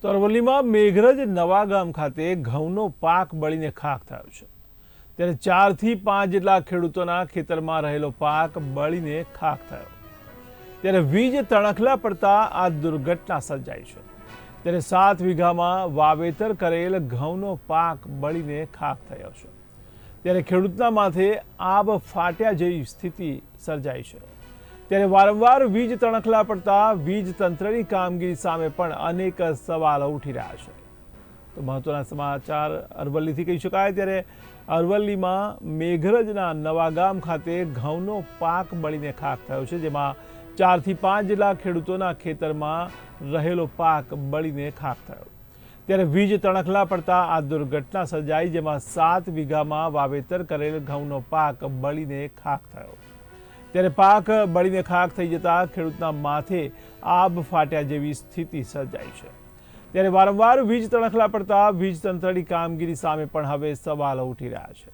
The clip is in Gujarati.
તો અરવલ્લીમાં મેઘરજ નવાગામ ખાતે ઘઉંનો પાક બળીને ખાખ થયો છે। ત્યારે 4 થી 5 જેટલા ખેડૂતોના ખેતરમાં રહેલો પાક બળીને ખાખ થયો। ત્યારે વીજ તણખલા પડતા આ દુર્ઘટના સર્જાઈ છે। ત્યારે 7 વીઘામાં વાવેતર કરેલ ઘઉંનો પાક બળીને ખાખ થયો છે। ત્યારે ખેડૂતના માથે આબ ફાટ્યા જેવી સ્થિતિ સર્જાઈ છે। ત્યારે વારંવાર વીજ તણખલા પડતા વીજ તંત્રની કામગીરી સામે પણ અનેક સવાલો ઉઠી રહ્યા છે। તો મહત્વના સમાચાર અરવલ્લીથી કહી શકાય। ત્યારે અરવલ્લીમાં મેઘરજના નવાગામ ખાતે ઘઉંનો પાક બળીને ખાખ થયો છે, જેમાં 4 થી 5 જેટલા ખેડૂતોના ખેતરમાં રહેલો પાક બળીને ખાખ થયો। ત્યારે વીજ તણખલા પડતા આ દુર્ઘટના સર્જાઈ, જેમાં 7 વીઘામાં વાવેતર કરેલ ઘઉંનો પાક બળીને ખાખ થયો। ત્યારે પાક બળીને ખાખ થઈ જતા ખેડૂતના માથે આબ ફાટ્યા જેવી સ્થિતિ સર્જાઈ છે। ત્યારે વારંવાર વીજ તણખલા પડતા વીજ તંત્રની કામગીરી સામે પણ હવે સવાલો ઉઠી રહ્યા છે।